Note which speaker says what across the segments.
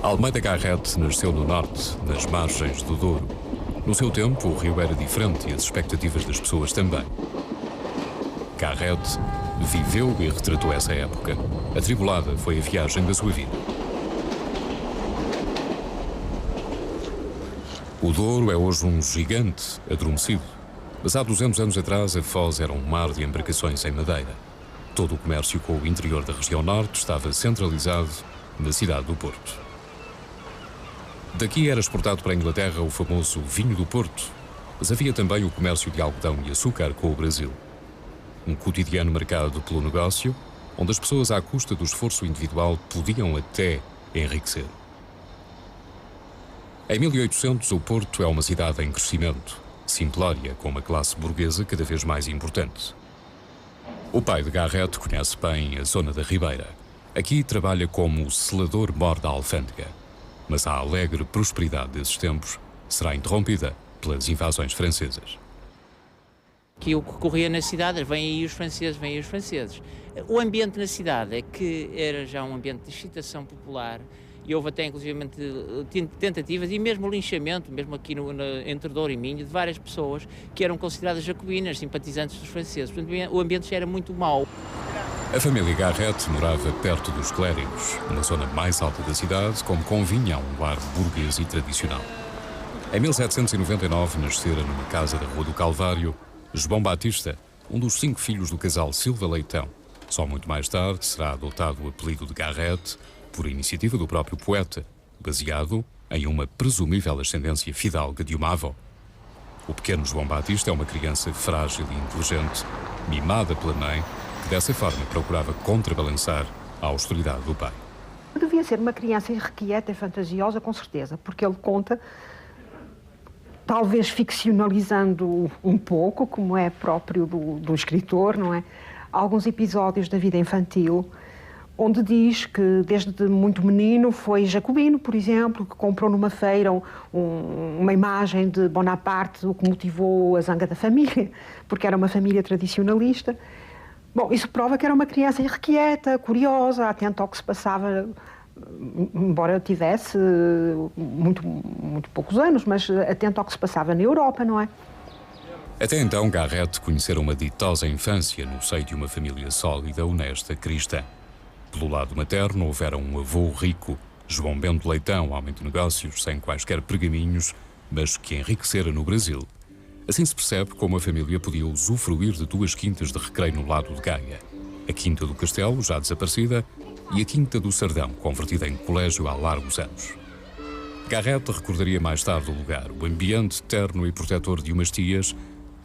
Speaker 1: Almeida Garrett nasceu no norte, nas margens do Douro. No seu tempo, o rio era diferente e as expectativas das pessoas também. Garrett viveu e retratou essa época. Atribulada foi a viagem da sua vida. O Douro é hoje um gigante adormecido, mas há 200 anos atrás a Foz era um mar de embarcações em madeira. Todo o comércio com o interior da região norte estava centralizado na cidade do Porto. Daqui era exportado para a Inglaterra o famoso vinho do Porto, mas havia também o comércio de algodão e açúcar com o Brasil. Um cotidiano marcado pelo negócio, onde as pessoas, à custa do esforço individual, podiam até enriquecer. Em 1800, o Porto é uma cidade em crescimento, simplória, com uma classe burguesa cada vez mais importante. O pai de Garrett conhece bem a zona da Ribeira. Aqui trabalha como selador-mor da alfândega. Mas a alegre prosperidade desses tempos será interrompida pelas invasões francesas.
Speaker 2: Que o que ocorria na cidade, vêm aí os franceses. O ambiente na cidade é que era já um ambiente de excitação popular e houve até inclusivamente tentativas e mesmo linchamento, mesmo aqui entre Douro e Minho, de várias pessoas que eram consideradas jacobinas, simpatizantes dos franceses. Portanto, o ambiente já era muito mau.
Speaker 1: A família Garrett morava perto dos Clérigos, na zona mais alta da cidade, como convinha a um ar burguês e tradicional. Em 1799 nascera numa casa da Rua do Calvário João Batista, um dos 5 filhos do casal Silva Leitão. Só muito mais tarde será adotado o apelido de Garrett por iniciativa do próprio poeta, baseado em uma presumível ascendência fidalga de uma avó. O pequeno João Batista é uma criança frágil e inteligente, mimada pela mãe, que dessa forma procurava contrabalançar a austeridade do pai.
Speaker 3: Devia ser uma criança irrequieta e fantasiosa, com certeza, porque ele conta, talvez ficcionalizando um pouco, como é próprio do escritor, não é? Alguns episódios da vida infantil, onde diz que desde muito menino foi jacobino, por exemplo, que comprou numa feira uma imagem de Bonaparte, o que motivou a zanga da família, porque era uma família tradicionalista. Bom, isso prova que era uma criança irrequieta, curiosa, atenta ao que se passava, embora tivesse muito poucos anos, mas atenta ao que se passava na Europa, não é?
Speaker 1: Até então, Garrett conhecera uma ditosa infância no seio de uma família sólida, honesta, cristã. Pelo lado materno, houvera um avô rico, João Bento Leitão, homem de negócios, sem quaisquer pergaminhos, mas que enriquecera no Brasil. Assim se percebe como a família podia usufruir de 2 quintas de recreio no lado de Gaia. A Quinta do Castelo, já desaparecida, e a Quinta do Sardão, convertida em colégio há largos anos. Garrett recordaria mais tarde o lugar, o ambiente terno e protetor de umas tias,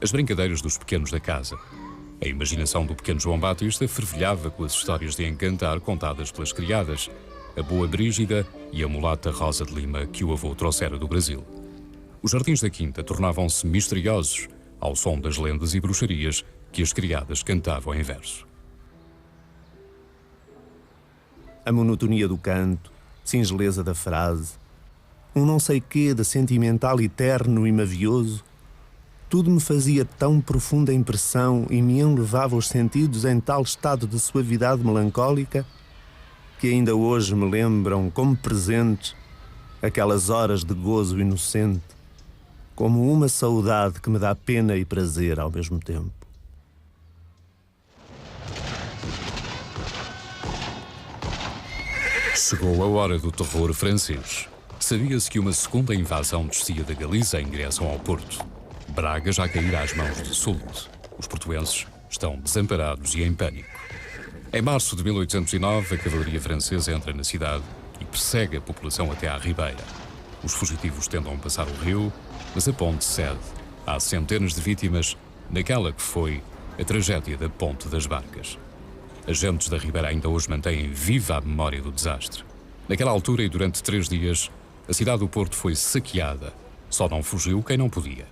Speaker 1: as brincadeiras dos pequenos da casa. A imaginação do pequeno João Batista fervilhava com as histórias de encantar contadas pelas criadas, a boa Brígida e a mulata Rosa de Lima que o avô trouxera do Brasil. Os jardins da Quinta tornavam-se misteriosos ao som das lendas e bruxarias que as criadas cantavam em verso.
Speaker 4: A monotonia do canto, singeleza da frase, um não sei quê de sentimental eterno e mavioso, tudo me fazia tão profunda impressão e me elevava os sentidos em tal estado de suavidade melancólica que ainda hoje me lembram como presentes aquelas horas de gozo inocente, como uma saudade que me dá pena e prazer ao mesmo tempo.
Speaker 1: Chegou a hora do terror francês. Sabia-se que uma segunda invasão descia da Galiza em direção ao Porto. Braga já cairá às mãos de Soult. Os portuenses estão desamparados e em pânico. Em março de 1809, a cavalaria francesa entra na cidade e persegue a população até à Ribeira. Os fugitivos tentam passar o rio, mas a ponte cede. Há centenas de vítimas naquela que foi a tragédia da Ponte das Barcas. Agentes da Ribeira ainda hoje mantêm viva a memória do desastre. Naquela altura e durante 3 dias, a cidade do Porto foi saqueada. Só não fugiu quem não podia.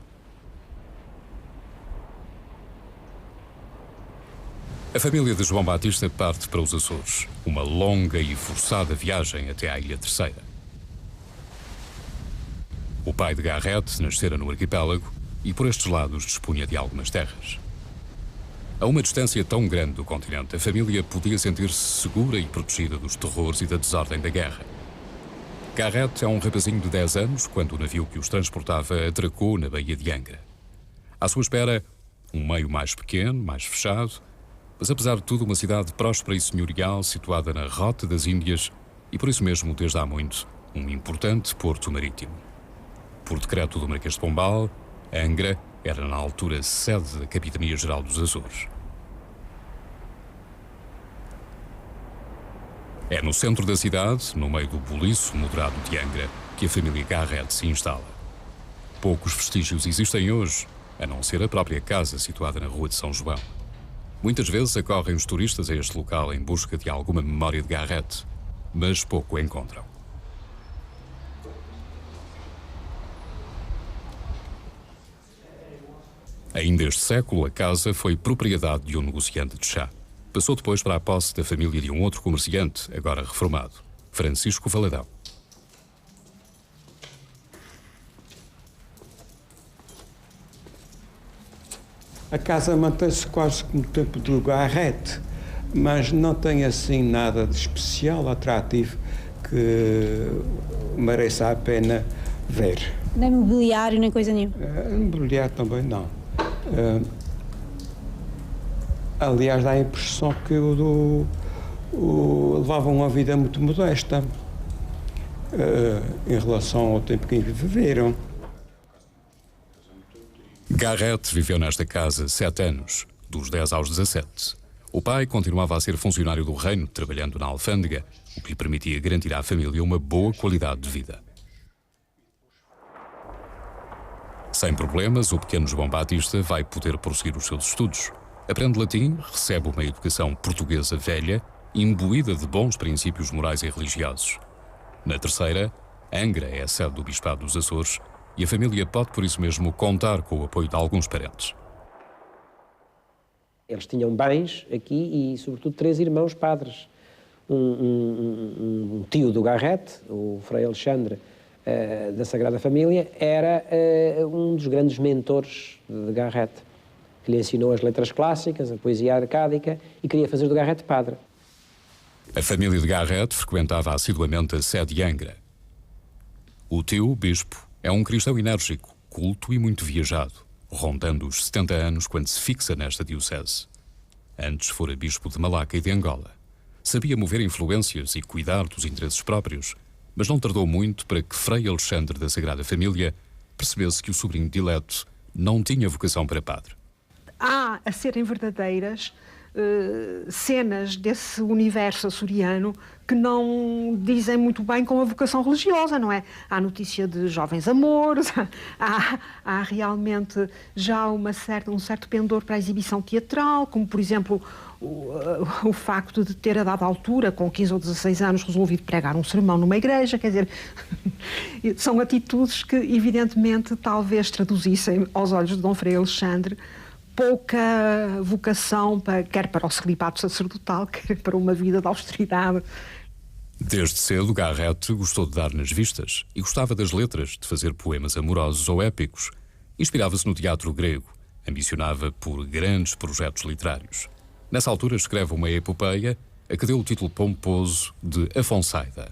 Speaker 1: A família de João Batista parte para os Açores, uma longa e forçada viagem até à Ilha Terceira. O pai de Garrett nascera no arquipélago e por estes lados dispunha de algumas terras. A uma distância tão grande do continente, a família podia sentir-se segura e protegida dos terrores e da desordem da guerra. Garrett é um rapazinho de 10 anos quando o navio que os transportava atracou na Baía de Angra. À sua espera, um meio mais pequeno, mais fechado, mas apesar de tudo uma cidade próspera e senhorial situada na Rota das Índias e por isso mesmo, desde há muito, um importante porto marítimo. Por decreto do Marquês de Pombal, Angra era na altura sede da Capitania-Geral dos Açores. É no centro da cidade, no meio do buliço moderado de Angra, que a família Garrett se instala. Poucos vestígios existem hoje, a não ser a própria casa situada na Rua de São João. Muitas vezes acorrem os turistas a este local em busca de alguma memória de Garrett, mas pouco encontram. Ainda este século, a casa foi propriedade de um negociante de chá. Passou depois para a posse da família de um outro comerciante, agora reformado, Francisco Valadão.
Speaker 5: A casa mantém-se quase como o tempo do Garrett, mas não tem assim nada de especial, atrativo, que mereça a pena ver.
Speaker 6: Nem mobiliário, nem coisa nenhuma?
Speaker 5: Mobiliário também não. Aliás, dá a impressão que levavam uma vida muito modesta em relação ao tempo que viveram.
Speaker 1: Garrett viveu nesta casa 7 anos, dos 10 aos 17. O pai continuava a ser funcionário do reino, trabalhando na alfândega, o que lhe permitia garantir à família uma boa qualidade de vida. Sem problemas, o pequeno João Batista vai poder prosseguir os seus estudos. Aprende latim, recebe uma educação portuguesa velha, imbuída de bons princípios morais e religiosos. Na terceira, Angra é a sede do Bispado dos Açores e a família pode, por isso mesmo, contar com o apoio de alguns parentes.
Speaker 7: Eles tinham bens aqui e, sobretudo, 3 irmãos padres. Um tio do Garrett, o Frei Alexandre, da Sagrada Família, era um dos grandes mentores de Garrett, que lhe ensinou as letras clássicas, a poesia arcádica e queria fazer do Garrett padre.
Speaker 1: A família de Garrett frequentava assiduamente a sede de Angra. O tio, o bispo, é um cristão enérgico, culto e muito viajado, rondando os 70 anos quando se fixa nesta diocese. Antes fora bispo de Malaca e de Angola. Sabia mover influências e cuidar dos interesses próprios, mas não tardou muito para que Frei Alexandre da Sagrada Família percebesse que o sobrinho dileto não tinha vocação para padre.
Speaker 3: Há a serem verdadeiras cenas desse universo açoriano que não dizem muito bem com a vocação religiosa, não é? Há notícia de jovens amores, há realmente já um certo pendor para a exibição teatral, como, por exemplo, o facto de ter, a dada altura, com 15 ou 16 anos, resolvido pregar um sermão numa igreja, quer dizer, são atitudes que, evidentemente, talvez traduzissem, aos olhos de Dom Frei Alexandre, pouca vocação, quer para o celibato sacerdotal, quer para uma vida de austeridade.
Speaker 1: Desde cedo, Garrett gostou de dar nas vistas e gostava das letras, de fazer poemas amorosos ou épicos. Inspirava-se no teatro grego, ambicionava por grandes projetos literários. Nessa altura escreve uma epopeia a que deu o título pomposo de Afonsaida.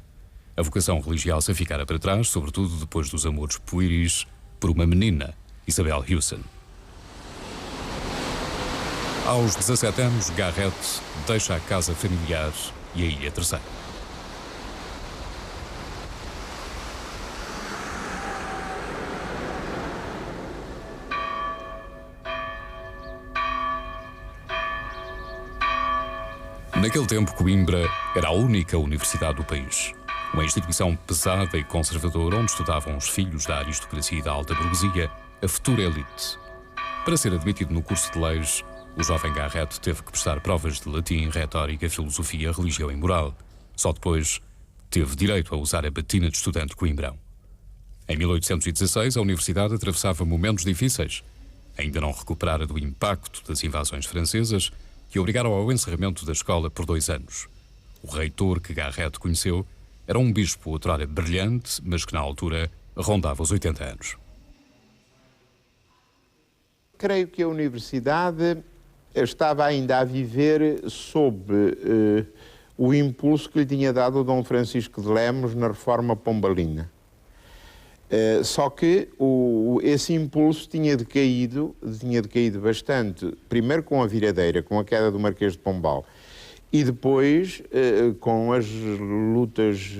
Speaker 1: A vocação religiosa ficara para trás, sobretudo depois dos amores pueris por uma menina, Isabel Hewson. Aos 17 anos, Garrett deixa a casa familiar e a Ilha Terceira. Naquele tempo, Coimbra era a única universidade do país. Uma instituição pesada e conservadora onde estudavam os filhos da aristocracia e da alta burguesia, a futura elite. Para ser admitido no curso de leis, o jovem Garrett teve que prestar provas de latim, retórica, filosofia, religião e moral. Só depois teve direito a usar a batina de estudante coimbrão. Em 1816, a universidade atravessava momentos difíceis. Ainda não recuperara do impacto das invasões francesas que obrigaram ao encerramento da escola por 2 anos. O reitor que Garrett conheceu era um bispo outrora brilhante, mas que na altura rondava os 80 anos.
Speaker 8: Creio que a universidade estava ainda a viver sob o impulso que lhe tinha dado o Dom Francisco de Lemos na reforma pombalina. Só que esse impulso tinha decaído bastante, primeiro com a viradeira, com a queda do Marquês de Pombal, e depois com as lutas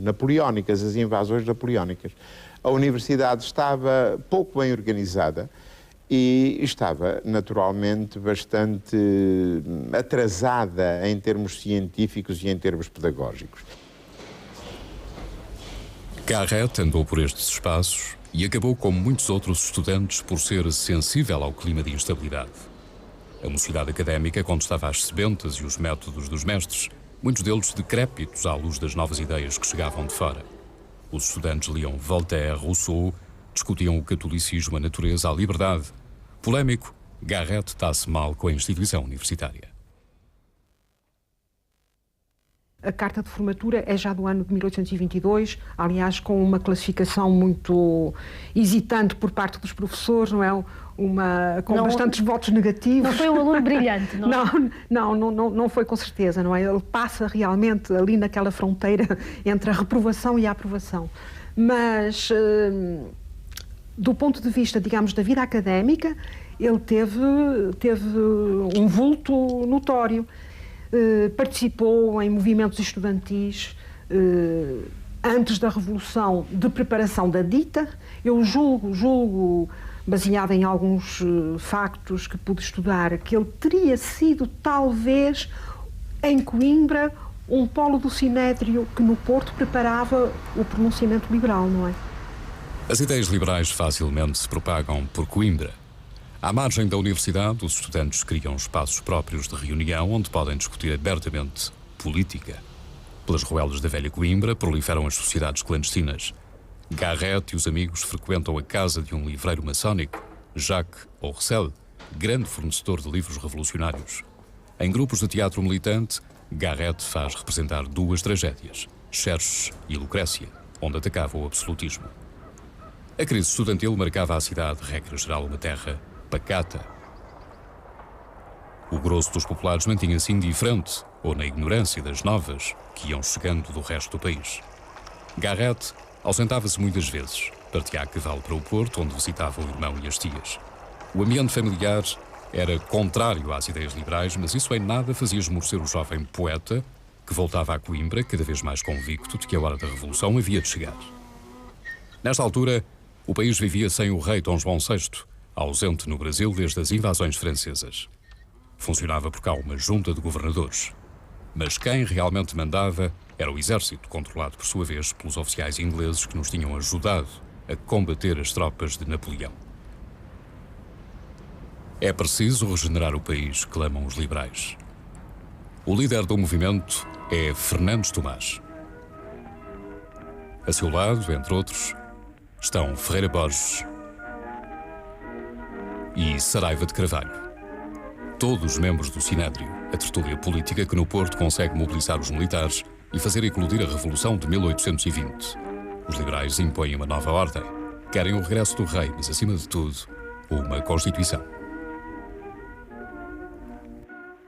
Speaker 8: napoleónicas, as invasões napoleónicas. A universidade estava pouco bem organizada e estava naturalmente bastante atrasada em termos científicos e em termos pedagógicos.
Speaker 1: Garrett andou por estes espaços e acabou, como muitos outros estudantes, por ser sensível ao clima de instabilidade. A mocidade académica contestava as sebentas e os métodos dos mestres, muitos deles decrépitos à luz das novas ideias que chegavam de fora. Os estudantes liam Voltaire, Rousseau, discutiam o catolicismo, a natureza, a liberdade. Polémico, Garrett dá-se mal com a instituição universitária.
Speaker 3: A carta de formatura é já do ano de 1822, aliás, com uma classificação muito hesitante por parte dos professores, não é? Com bastantes votos negativos.
Speaker 6: Não foi um aluno brilhante, não?
Speaker 3: Não foi com certeza, não é? Ele passa realmente ali naquela fronteira entre a reprovação e a aprovação. Mas, do ponto de vista, digamos, da vida académica, ele teve um vulto notório. Participou em movimentos estudantis antes da Revolução de preparação da dita. Eu julgo, baseado em alguns factos que pude estudar, que ele teria sido, talvez, em Coimbra, um polo do Sinédrio que no Porto preparava o pronunciamento liberal, não é?
Speaker 1: As ideias liberais facilmente se propagam por Coimbra. À margem da universidade, os estudantes criam espaços próprios de reunião onde podem discutir abertamente política. Pelas ruelas da velha Coimbra proliferam as sociedades clandestinas. Garrett e os amigos frequentam a casa de um livreiro maçónico, Jacques Aurcel, grande fornecedor de livros revolucionários. Em grupos de teatro militante, Garrett faz representar duas tragédias, Xerxes e Lucrécia, onde atacava o absolutismo. A crise estudantil marcava a cidade, regra geral, uma terra pacata. O grosso dos populares mantinha-se indiferente ou na ignorância das novas que iam chegando do resto do país. Garrett ausentava-se muitas vezes, partia a cavalo para o Porto, onde visitava o irmão e as tias. O ambiente familiar era contrário às ideias liberais, mas isso em nada fazia esmorecer o jovem poeta, que voltava a Coimbra cada vez mais convicto de que a hora da Revolução havia de chegar. Nesta altura, o país vivia sem o rei Dom João VI, ausente no Brasil desde as invasões francesas. Funcionava por cá uma junta de governadores. Mas quem realmente mandava era o exército, controlado por sua vez pelos oficiais ingleses que nos tinham ajudado a combater as tropas de Napoleão. É preciso regenerar o país, clamam os liberais. O líder do movimento é Fernandes Tomás. A seu lado, entre outros, estão Ferreira Borges e Saraiva de Carvalho. Todos membros do Sinédrio, a tertúlia política que no Porto consegue mobilizar os militares e fazer eclodir a Revolução de 1820. Os liberais impõem uma nova ordem. Querem o regresso do rei, mas, acima de tudo, uma Constituição.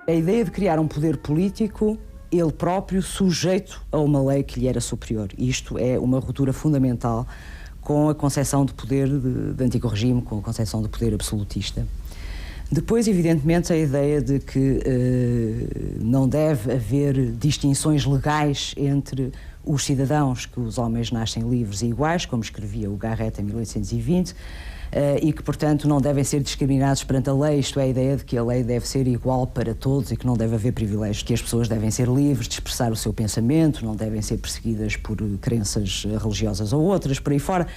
Speaker 9: A ideia de criar um poder político, ele próprio sujeito a uma lei que lhe era superior. Isto é uma ruptura fundamental com a concepção de poder de antigo regime, com a concepção de poder absolutista. Depois, evidentemente, a ideia de que não deve haver distinções legais entre os cidadãos, que os homens nascem livres e iguais, como escrevia o Garrett em 1820, e que, portanto, não devem ser discriminados perante a lei, isto é, a ideia de que a lei deve ser igual para todos e que não deve haver privilégios, que as pessoas devem ser livres de expressar o seu pensamento, não devem ser perseguidas por crenças religiosas ou outras, por aí fora.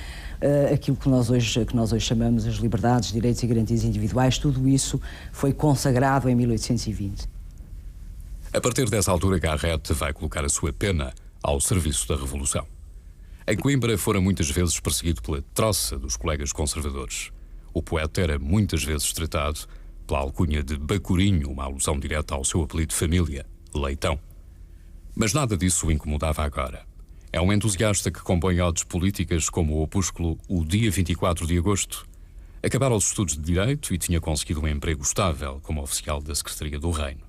Speaker 9: Aquilo que nós hoje chamamos as liberdades, direitos e garantias individuais, tudo isso foi consagrado em 1820.
Speaker 1: A partir dessa altura, Garrett vai colocar a sua pena ao serviço da Revolução. Em Coimbra fora muitas vezes perseguido pela troça dos colegas conservadores. O poeta era muitas vezes tratado pela alcunha de Bacurinho, uma alusão direta ao seu apelido de família, Leitão. Mas nada disso o incomodava agora. É um entusiasta que compõe odes políticas como o opúsculo O Dia 24 de Agosto. Acabara os estudos de Direito e tinha conseguido um emprego estável como oficial da Secretaria do Reino.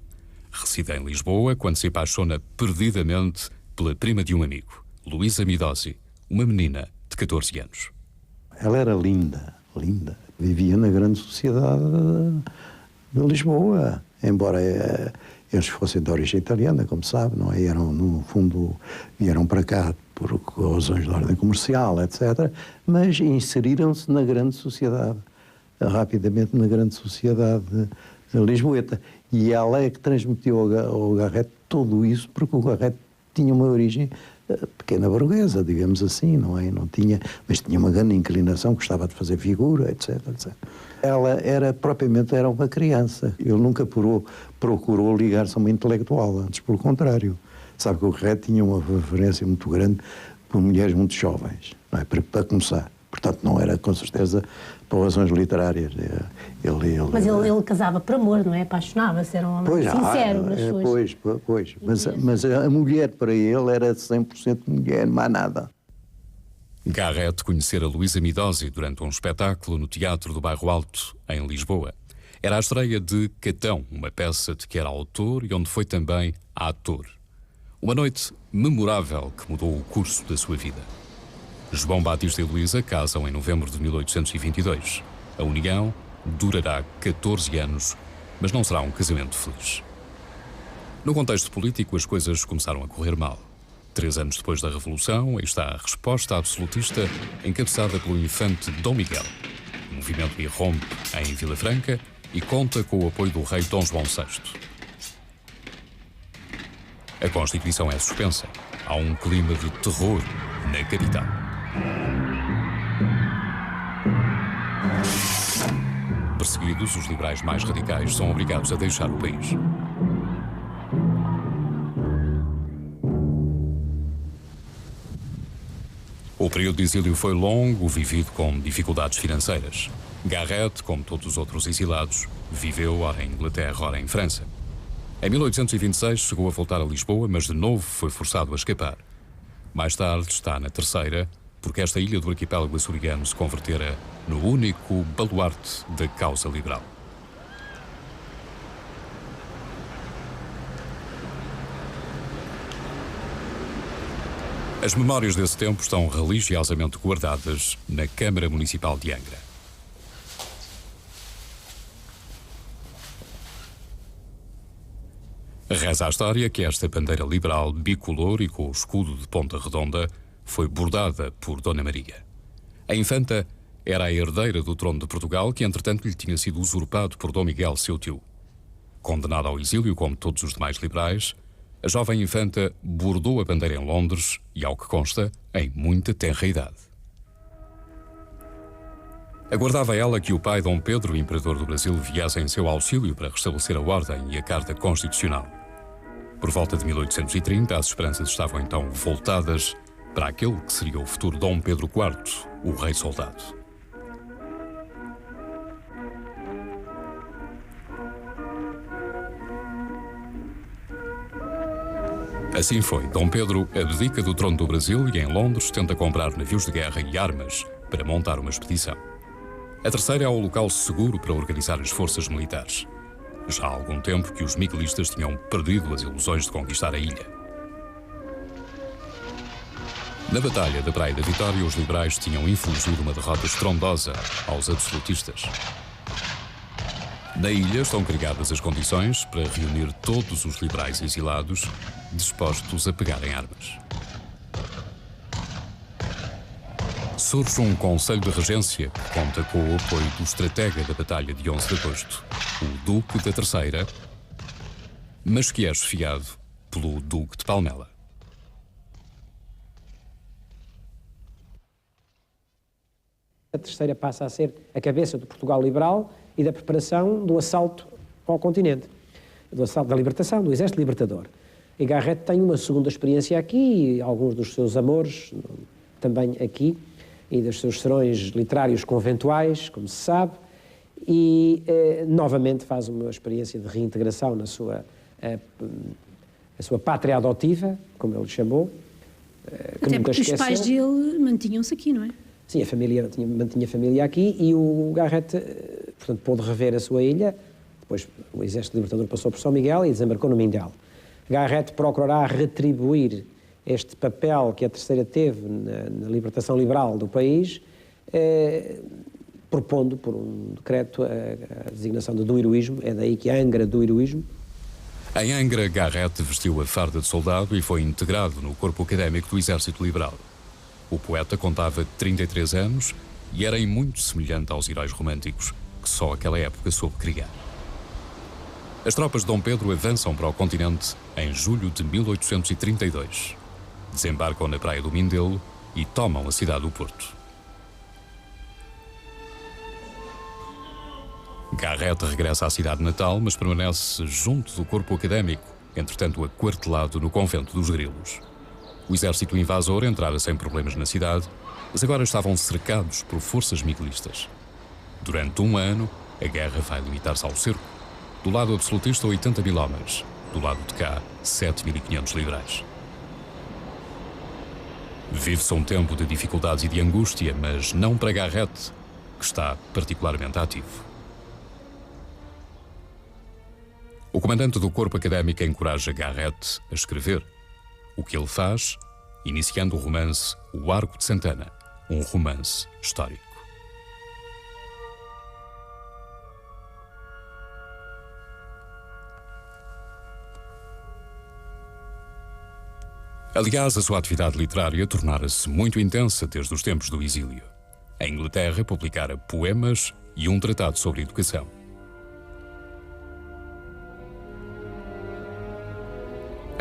Speaker 1: Reside em Lisboa quando se apaixona perdidamente pela prima de um amigo, Luísa Midozzi, uma menina de 14 anos.
Speaker 10: Ela era linda, linda. Vivia na grande sociedade de Lisboa, embora eles fossem de origem italiana, como sabe, não é? Eram, no fundo, vieram para cá por razões de ordem comercial, etc., mas inseriram-se na grande sociedade, rapidamente na grande sociedade lisboeta. E ela é que transmitiu ao Garrett tudo isso, porque o Garrett tinha uma origem pequena burguesa, digamos assim, não é? Não tinha, mas tinha uma grande inclinação, gostava de fazer figura, etc, etc. Ela era uma criança. Ele nunca procurou ligar-se a uma intelectual, antes pelo contrário. Sabe que o Garrett tinha uma preferência muito grande por mulheres muito jovens, não é? Para começar. Portanto, não era, com certeza, por razões literárias.
Speaker 6: Mas ele casava por amor, não é? Apaixonava-se, era um homem sincero nas suas...
Speaker 10: Pois. Mas a mulher, para ele, era 100% mulher, mais nada.
Speaker 1: Garrett conhecera Luísa Midozzi durante um espetáculo no Teatro do Bairro Alto, em Lisboa. Era a estreia de Catão, uma peça de que era autor e onde foi também ator. Uma noite memorável que mudou o curso da sua vida. João Batista e Luísa casam em novembro de 1822. A união durará 14 anos, mas não será um casamento feliz. No contexto político, as coisas começaram a correr mal. 3 anos depois da Revolução, aí está a resposta absolutista encabeçada pelo infante Dom Miguel. O movimento irrompe em Vila Franca e conta com o apoio do rei Dom João VI. A Constituição é suspensa. Há um clima de terror na capital. Perseguidos, os liberais mais radicais são obrigados a deixar o país. O período de exílio foi longo, vivido com dificuldades financeiras. Garrett, como todos os outros exilados, viveu ora em Inglaterra, ora em França. Em 1826 chegou a voltar a Lisboa, mas de novo foi forçado a escapar. Mais tarde está na terceira, porque esta ilha do arquipélago açoriano se convertera no único baluarte da causa liberal. As memórias desse tempo estão religiosamente guardadas na Câmara Municipal de Angra. Reza a história que esta bandeira liberal bicolor e com o escudo de ponta redonda foi bordada por Dona Maria. A infanta era a herdeira do trono de Portugal, que entretanto lhe tinha sido usurpado por Dom Miguel, seu tio. Condenada ao exílio, como todos os demais liberais, a jovem infanta bordou a bandeira em Londres e, ao que consta, em muita tenra idade. Aguardava ela que o pai Dom Pedro, imperador do Brasil, viesse em seu auxílio para restabelecer a ordem e a Carta Constitucional. Por volta de 1830, as esperanças estavam então voltadas para aquele que seria o futuro Dom Pedro IV, o rei soldado. Assim foi, Dom Pedro abdica do trono do Brasil e em Londres tenta comprar navios de guerra e armas para montar uma expedição. A terceira é o local seguro para organizar as forças militares. Já há algum tempo que os miguelistas tinham perdido as ilusões de conquistar a ilha. Na Batalha da Praia da Vitória, os liberais tinham infligido uma derrota estrondosa aos absolutistas. Na ilha estão criadas as condições para reunir todos os liberais exilados dispostos a pegarem armas. Surge um Conselho de Regência que conta com o apoio do estratega da Batalha de 11 de Agosto, o Duque da Terceira, mas que é esfiado pelo Duque de Palmela.
Speaker 7: A terceira passa a ser a cabeça do Portugal liberal e da preparação do assalto ao continente, do assalto da libertação, do exército libertador. E Garrett tem uma segunda experiência aqui, e alguns dos seus amores também aqui, e dos seus serões literários conventuais, como se sabe, e novamente faz uma experiência de reintegração na sua pátria adotiva, como ele chamou, que
Speaker 6: até
Speaker 7: nunca
Speaker 6: porque
Speaker 7: esqueceu.
Speaker 6: Os pais dele mantinham-se aqui, não é?
Speaker 7: Sim, mantinha a família aqui, e o Garrett, portanto, pôde rever a sua ilha, Depois o Exército Libertador passou por São Miguel e desembarcou no Mindelo. Garrett procurará retribuir este papel que a Terceira teve na libertação liberal do país, propondo por um decreto a designação do heroísmo. É daí que Angra do heroísmo.
Speaker 1: Em Angra, Garrett vestiu a farda de soldado e foi integrado no corpo académico do Exército Liberal. O poeta contava 33 anos e era em muito semelhante aos heróis românticos que só aquela época soube criar. As tropas de Dom Pedro avançam para o continente em julho de 1832. Desembarcam na praia do Mindelo e tomam a cidade do Porto. Garrett regressa à cidade natal, mas permanece junto do corpo académico, entretanto aquartelado no convento dos Grilos. O exército invasor entrara sem problemas na cidade, mas agora estavam cercados por forças miguelistas. Durante um ano, a guerra vai limitar-se ao cerco. Do lado absolutista, 80.000 homens. Do lado de cá, 7.500 liberais. Vive-se um tempo de dificuldades e de angústia, mas não para Garrett, que está particularmente ativo. O comandante do corpo académico encoraja Garrett a escrever, o que ele faz, iniciando o romance O Arco de Santana, um romance histórico. Aliás, a sua atividade literária tornara-se muito intensa desde os tempos do exílio. Em Inglaterra, publicara poemas e um tratado sobre educação.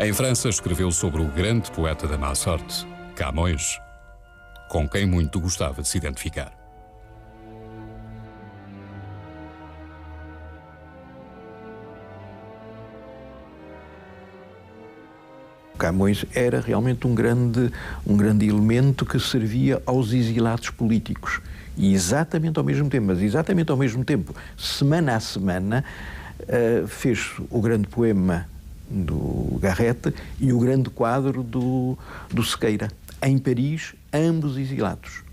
Speaker 1: Em França, escreveu sobre o grande poeta da má sorte, Camões, com quem muito gostava de se identificar.
Speaker 10: Camões era realmente um grande elemento que servia aos exilados políticos. E exatamente ao mesmo tempo, semana a semana, fez o grande poema do Garrett e o grande quadro do Sequeira, em Paris, ambos exilados.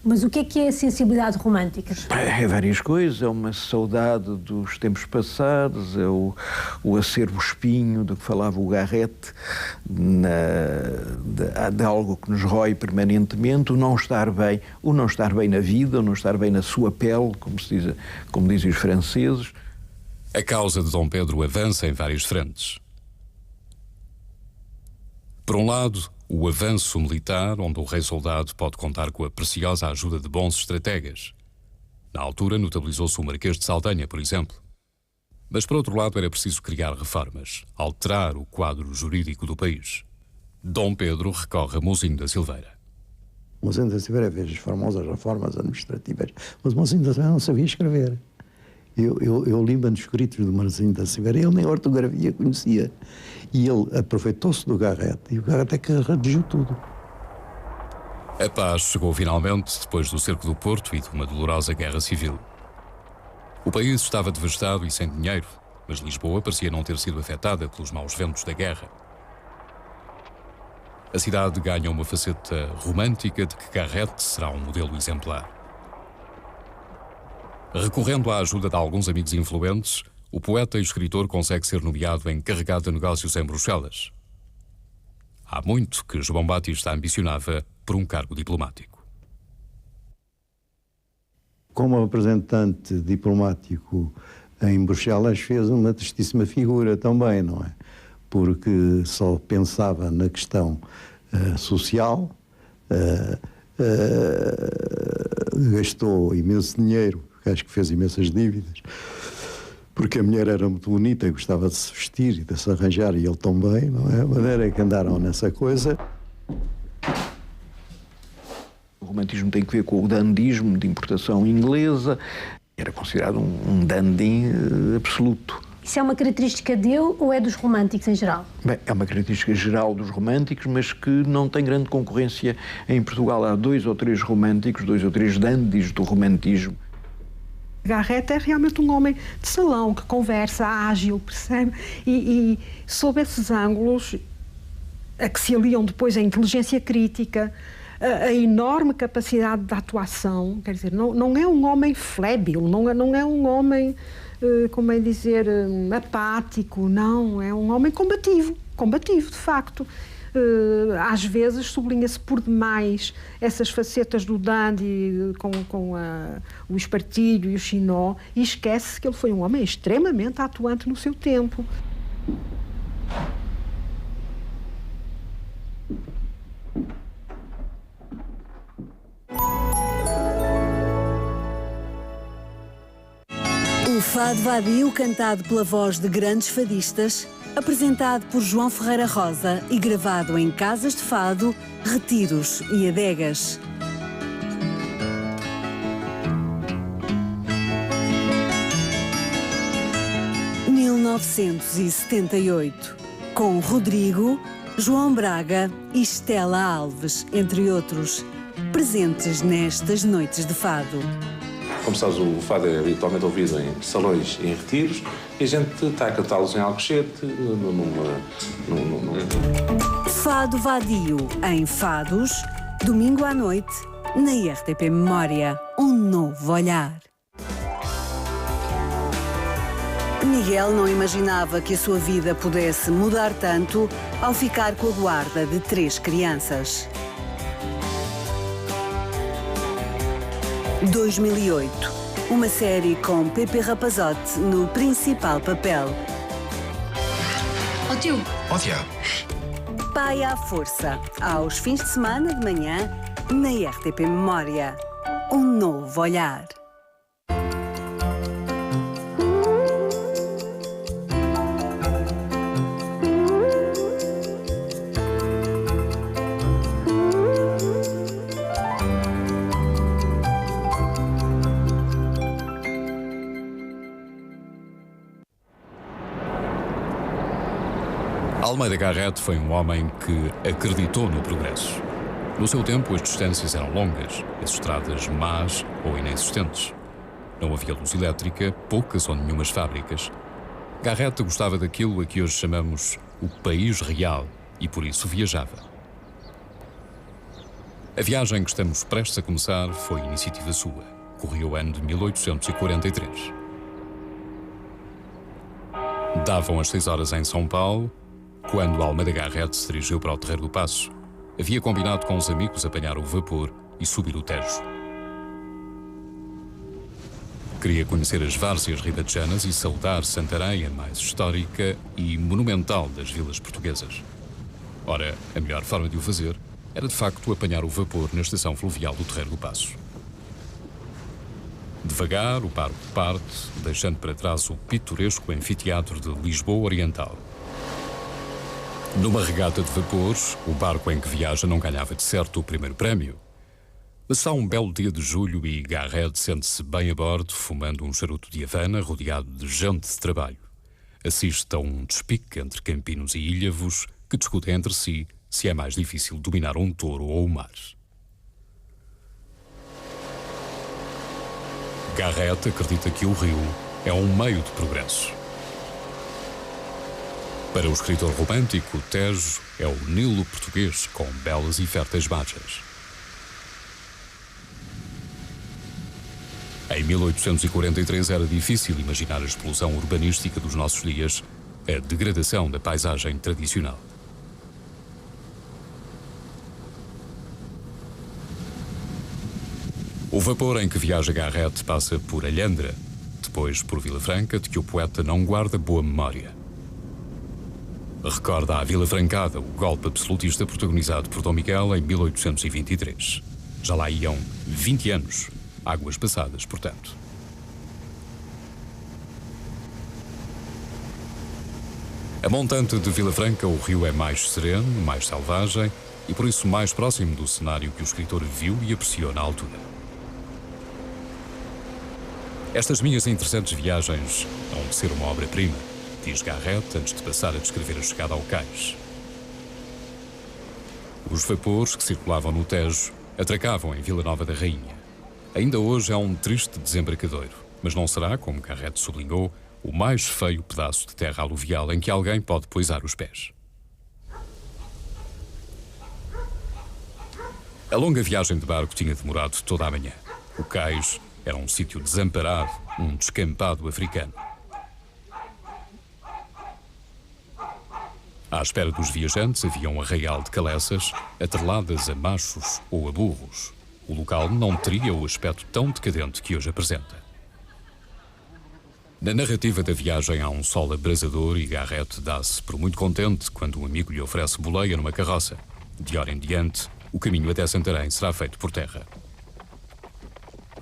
Speaker 6: Mas o que é a sensibilidade romântica?
Speaker 10: É várias coisas, é uma saudade dos tempos passados, é o acervo espinho do que falava o Garrett, de algo que nos rói permanentemente, o não estar bem na vida, o não estar bem na sua pele, como dizem os franceses.
Speaker 1: A causa de Dom Pedro avança em várias frentes. Por um lado, o avanço militar, onde o rei-soldado pode contar com a preciosa ajuda de bons estrategas. Na altura, notabilizou-se o Marquês de Saldanha, por exemplo. Mas, por outro lado, era preciso criar reformas, alterar o quadro jurídico do país. Dom Pedro recorre a Mouzinho da Silveira.
Speaker 10: Mouzinho da Silveira fez as famosas reformas administrativas, mas Mouzinho da Silveira não sabia escrever. Eu li manuscritos do Mouzinho da Silveira, ele nem a ortografia conhecia. E ele aproveitou-se do Garrett, e o Garrett é que redigiu tudo.
Speaker 1: A paz chegou finalmente depois do cerco do Porto e de uma dolorosa guerra civil. O país estava devastado e sem dinheiro, mas Lisboa parecia não ter sido afetada pelos maus ventos da guerra. A cidade ganha uma faceta romântica de que Garrett será um modelo exemplar. Recorrendo à ajuda de alguns amigos influentes, o poeta e escritor consegue ser nomeado encarregado de negócios em Bruxelas. Há muito que João Batista ambicionava por um cargo diplomático.
Speaker 10: Como representante diplomático em Bruxelas, fez uma tristíssima figura também, não é? Porque só pensava na questão social, gastou imenso dinheiro, acho que fez imensas dívidas, porque a mulher era muito bonita e gostava de se vestir e de se arranjar, e ele também, não é? A maneira que andaram nessa coisa. O romantismo tem que ver com o dandismo de importação inglesa. Era considerado um dandy absoluto.
Speaker 6: Isso é uma característica dele ou é dos românticos em geral?
Speaker 10: Bem, é uma característica geral dos românticos, mas que não tem grande concorrência em Portugal. Há 2 ou 3 românticos, 2 ou 3 dandys do romantismo.
Speaker 3: Garrett é realmente um homem de salão, que conversa, ágil, percebe? E sob esses ângulos, a que se aliam depois a inteligência crítica, a enorme capacidade de atuação, quer dizer, não é um homem flébil, não é um homem, como é dizer, apático, não, é um homem combativo, de facto. Às vezes sublinha-se por demais essas facetas do dandy com o espartilho e o chinó e esquece que ele foi um homem extremamente atuante no seu tempo.
Speaker 11: O fado vadio cantado pela voz de grandes fadistas, apresentado por João Ferreira Rosa e gravado em casas de fado, retiros e adegas. – 1978, com Rodrigo, João Braga e Estela Alves, entre outros, presentes nestas noites de fado.
Speaker 12: Como sabes, o fado é habitualmente ouvido em salões e em retiros e a gente está a cantá-los em Alcochete,
Speaker 11: Fado Vadio, em Fados, domingo à noite, na RTP Memória, um novo olhar. Miguel não imaginava que a sua vida pudesse mudar tanto ao ficar com a guarda de 3 crianças. 2008, uma série com Pepe Rapazote no principal papel.
Speaker 13: Ó tio!
Speaker 14: Ó Tiago!
Speaker 11: Pai à força, aos fins de semana de manhã, na RTP Memória. Um novo olhar.
Speaker 1: Almeida Garrett foi um homem que acreditou no progresso. No seu tempo, as distâncias eram longas, as estradas más ou inexistentes. Não havia luz elétrica, poucas ou nenhumas fábricas. Garrett gostava daquilo a que hoje chamamos o país real e por isso viajava. A viagem que estamos prestes a começar foi iniciativa sua. Correu o ano de 1843. Davam as 6 horas em São Paulo, quando Almeida Garrett se dirigiu para o Terreiro do Paço. Havia combinado com os amigos apanhar o vapor e subir o Tejo. Queria conhecer as várzeas ribatejanas e saudar Santarém, a mais histórica e monumental das vilas portuguesas. Ora, a melhor forma de o fazer era de facto apanhar o vapor na estação fluvial do Terreiro do Paço. Devagar, o barco parte, deixando para trás o pitoresco anfiteatro de Lisboa Oriental. Numa regata de vapores, o barco em que viaja não ganhava de certo o primeiro prémio. Mas está um belo dia de julho e Garrett sente-se bem a bordo, fumando um charuto de Havana, rodeado de gente de trabalho. Assiste a um despique entre campinos e ilhavos que discutem entre si se é mais difícil dominar um touro ou o mar. Garrett acredita que o rio é um meio de progresso. Para o escritor romântico, o Tejo é o Nilo português com belas e férteis margens. Em 1843 era difícil imaginar a explosão urbanística dos nossos dias, a degradação da paisagem tradicional. O vapor em que viaja Garrett passa por Alhandra, depois por Vila Franca, de que o poeta não guarda boa memória. Recorda à Vila Francada o golpe absolutista protagonizado por Dom Miguel em 1823. Já lá iam 20 anos, águas passadas, portanto. A montante de Vila Franca, o rio é mais sereno, mais selvagem e por isso mais próximo do cenário que o escritor viu e apreciou na altura. Estas minhas interessantes viagens hão de ser uma obra-prima, diz Garrett antes de passar a descrever a chegada ao cais. Os vapores que circulavam no Tejo atracavam em Vila Nova da Rainha. Ainda hoje é um triste desembarcadoiro, mas não será, como Garrett sublinhou, o mais feio pedaço de terra aluvial em que alguém pode poisar os pés. A longa viagem de barco tinha demorado toda a manhã. O cais era um sítio desamparado, um descampado africano. À espera dos viajantes havia um arraial de caleças atreladas a machos ou a burros. O local não teria o aspecto tão decadente que hoje apresenta. Na narrativa da viagem há um sol abrasador e Garrett dá-se por muito contente quando um amigo lhe oferece boleia numa carroça. De hora em diante, o caminho até Santarém será feito por terra.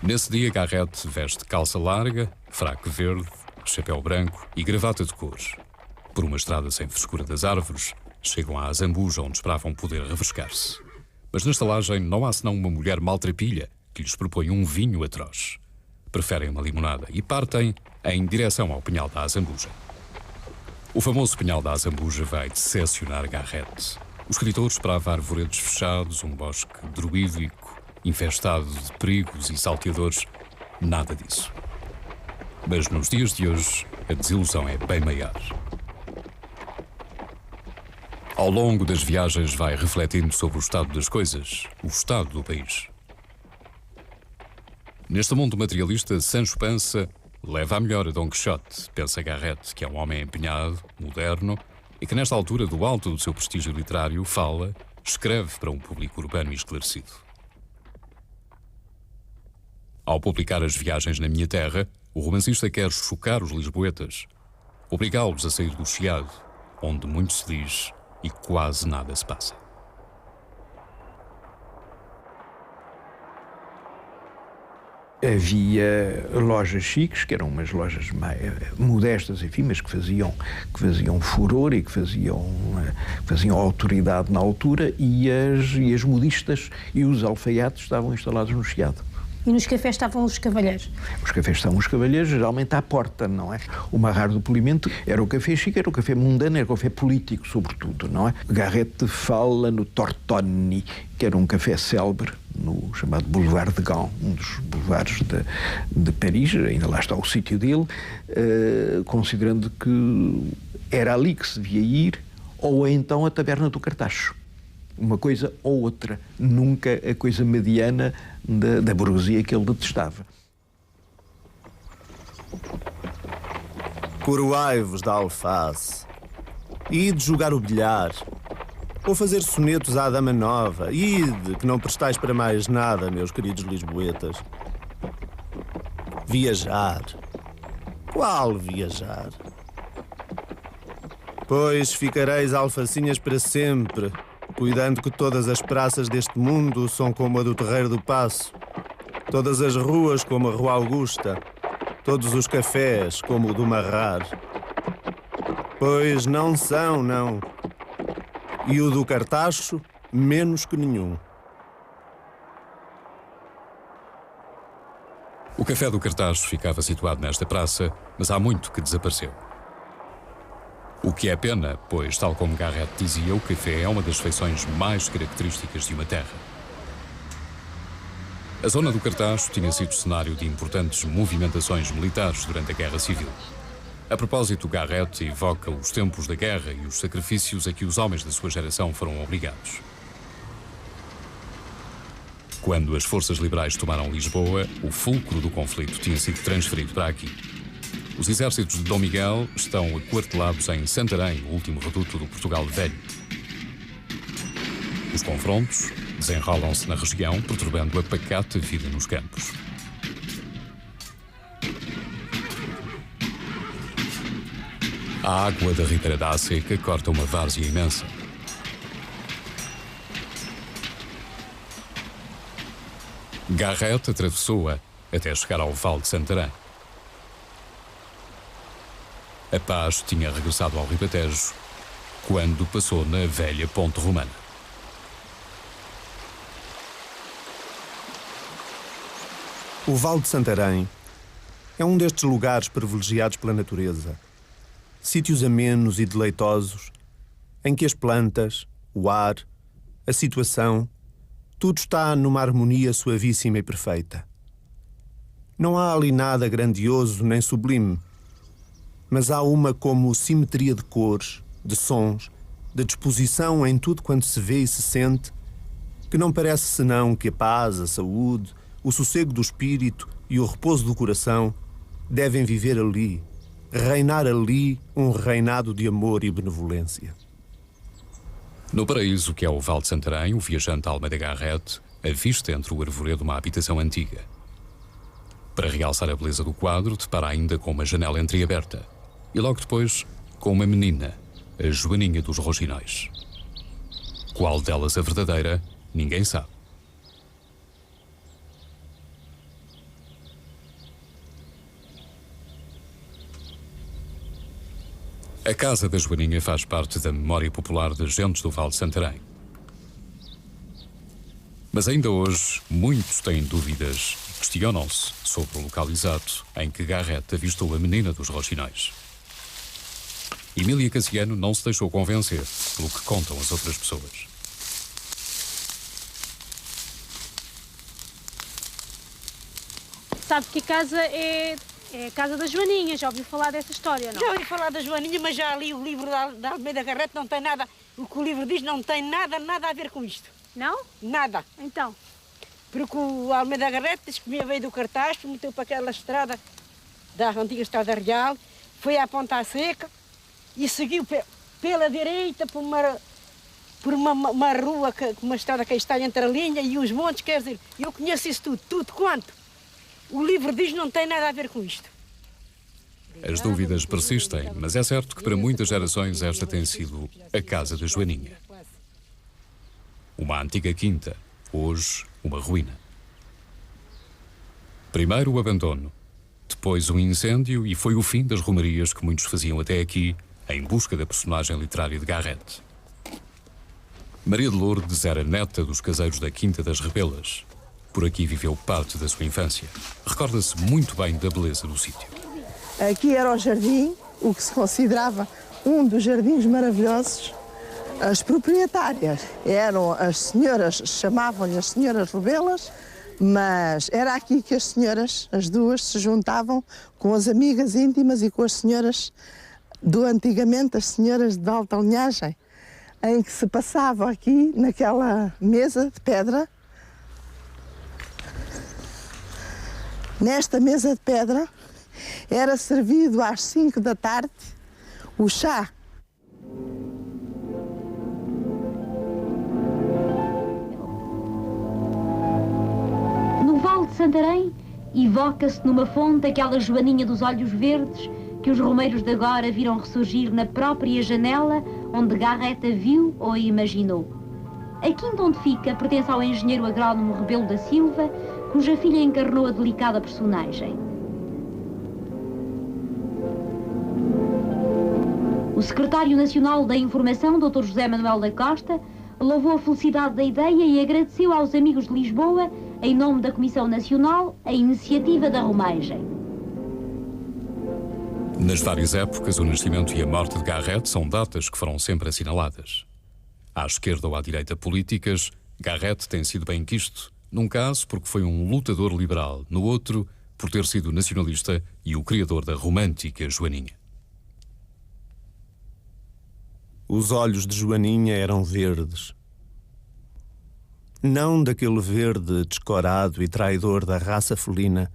Speaker 1: Nesse dia, Garrett veste calça larga, fraque verde, chapéu branco e gravata de cores. Por uma estrada sem frescura das árvores, chegam à Zambuja, onde esperavam poder refrescar-se. Mas na estalagem não há senão uma mulher maltrapilha que lhes propõe um vinho atroz. Preferem uma limonada e partem em direção ao Pinhal da Azambuja. O famoso Pinhal da Azambuja vai decepcionar Garrett. O escritor esperava arvoredos fechados, um bosque druídico, infestado de perigos e salteadores. Nada disso. Mas nos dias de hoje, a desilusão é bem maior. Ao longo das viagens vai refletindo sobre o estado das coisas, o estado do país. Neste mundo materialista, Sancho Panza leva a melhor a Dom Quixote, pensa Garrett, que é um homem empenhado, moderno, e que nesta altura do alto do seu prestígio literário fala, escreve para um público urbano e esclarecido. Ao publicar As Viagens na Minha Terra, o romancista quer chocar os lisboetas, obrigá-los a sair do Chiado, onde muito se diz e quase nada se passa.
Speaker 13: Havia lojas chiques, que eram umas lojas mais modestas, enfim, mas que faziam furor e que faziam autoridade na altura, e as modistas e os alfaiates estavam instalados no Chiado.
Speaker 6: E nos cafés estavam os cavalheiros?
Speaker 13: Os cafés estavam os cavalheiros, geralmente à porta, não é? O Marrar do Polimento era o café chique, era o café mundano, era o café político, sobretudo, não é? Garrett fala no Tortoni, que era um café célebre, no chamado Boulevard de Gand, um dos boulevards de Paris, ainda lá está o sítio dele, considerando que era ali que se devia ir, ou então a Taberna do Cartacho. Uma coisa ou outra, nunca a coisa mediana da burguesia que ele detestava.
Speaker 4: Coroai-vos da alface, ide jogar o bilhar, ou fazer sonetos à dama nova, ide, que não prestais para mais nada, meus queridos lisboetas. Viajar. Qual viajar? Pois ficareis alfacinhas para sempre, cuidando que todas as praças deste mundo são como a do Terreiro do Paço, todas as ruas como a Rua Augusta, todos os cafés como o do Marrar. Pois não são, não. E o do Cartacho, menos que nenhum.
Speaker 1: O café do Cartacho ficava situado nesta praça, mas há muito que desapareceu. O que é pena, pois, tal como Garrett dizia, o café é uma das feições mais características de uma terra. A zona do Cartacho tinha sido cenário de importantes movimentações militares durante a Guerra Civil. A propósito, Garrett evoca os tempos da guerra e os sacrifícios a que os homens da sua geração foram obrigados. Quando as forças liberais tomaram Lisboa, o fulcro do conflito tinha sido transferido para aqui. Os exércitos de Dom Miguel estão aquartelados em Santarém, o último reduto do Portugal Velho. Os confrontos desenrolam-se na região, perturbando a pacata vida nos campos. A água da Ribeira da Seca corta uma várzea imensa. Garrett atravessou-a até chegar ao Vale de Santarém. A paz tinha regressado ao Ribatejo quando passou na velha Ponte Romana.
Speaker 4: O Vale de Santarém é um destes lugares privilegiados pela natureza. Sítios amenos e deleitosos, em que as plantas, o ar, a situação, tudo está numa harmonia suavíssima e perfeita. Não há ali nada grandioso nem sublime, mas há uma como simetria de cores, de sons, de disposição em tudo quanto se vê e se sente, que não parece senão que a paz, a saúde, o sossego do espírito e o repouso do coração devem viver ali, reinar ali um reinado de amor e benevolência.
Speaker 1: No paraíso que é o Val de Santarém, o viajante Almeida Garrett avista entre o arvoredo uma habitação antiga. Para realçar a beleza do quadro, depara ainda com uma janela entreaberta e logo depois com uma menina, a Joaninha dos Roginóis. Qual delas a verdadeira, ninguém sabe. A casa da Joaninha faz parte da memória popular das gentes do Val de Santarém. Mas ainda hoje, muitos têm dúvidas e questionam-se sobre o local exato em que Garrett avistou a menina dos Roxinóis. Emília Casiano não se deixou convencer pelo que contam as outras pessoas.
Speaker 14: Sabe que a casa é a casa da Joaninha, já ouviu falar dessa história, não?
Speaker 15: Já ouvi falar da Joaninha, mas já li o livro da Almeida Garrett, não tem nada, o que o livro diz não tem nada a ver com isto.
Speaker 14: Não?
Speaker 15: Nada.
Speaker 14: Então?
Speaker 15: Porque o Almeida Garrett diz que veio do Cartaz, meteu para aquela estrada, da antiga Estrada Real, foi à Ponta Seca e seguiu pela direita por uma rua, uma estrada que está entre a linha e os montes, quer dizer, eu conheço isso tudo quanto. O livro diz que não tem nada a ver com isto.
Speaker 1: As dúvidas persistem, mas é certo que para muitas gerações esta tem sido a casa da Joaninha. Uma antiga quinta, hoje uma ruína. Primeiro o abandono, depois o incêndio e foi o fim das romarias que muitos faziam até aqui em busca da personagem literária de Garrett. Maria de Lourdes era neta dos caseiros da Quinta das Rebelas. Por aqui viveu parte da sua infância. Recorda-se muito bem da beleza do sítio.
Speaker 16: Aqui era o jardim, o que se considerava um dos jardins maravilhosos. As proprietárias eram as senhoras, chamavam-lhe as senhoras Rebelas, mas era aqui que as senhoras, as duas, se juntavam com as amigas íntimas e com as senhoras do antigamente, as senhoras de alta linhagem, em que se passava aqui naquela mesa de pedra. Nesta mesa de pedra era servido às 5 da tarde o chá.
Speaker 17: No Val de Santarém, evoca-se numa fonte aquela Joaninha dos olhos verdes que os romeiros de agora viram ressurgir na própria janela onde Garrett a viu ou a imaginou. A quinta onde fica pertence ao engenheiro agrónomo Rebelo da Silva, cuja filha encarnou a delicada personagem. O secretário nacional da Informação, Dr. José Manuel da Costa, louvou a felicidade da ideia e agradeceu aos amigos de Lisboa, em nome da Comissão Nacional, a iniciativa da romagem.
Speaker 1: Nas várias épocas, o nascimento e a morte de Garrett são datas que foram sempre assinaladas. À esquerda ou à direita políticas, Garrett tem sido bem quisto, num caso porque foi um lutador liberal, no outro por ter sido nacionalista e o criador da romântica Joaninha.
Speaker 4: Os olhos de Joaninha eram verdes. Não daquele verde descorado e traidor da raça felina,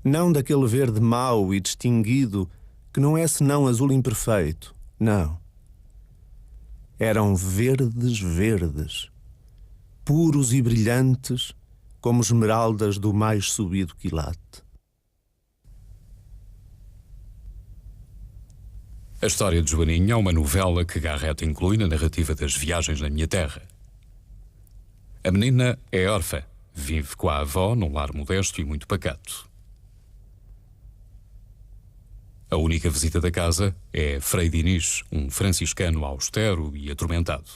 Speaker 4: não daquele verde mau e distinguido que não é senão azul imperfeito, não. Eram verdes, verdes, puros e brilhantes como esmeraldas do mais subido quilate.
Speaker 1: A história de Joaninha é uma novela que Garrett inclui na narrativa das Viagens na Minha Terra. A menina é órfã, vive com a avó num lar modesto e muito pacato. A única visita da casa é Frei Diniz, um franciscano austero e atormentado.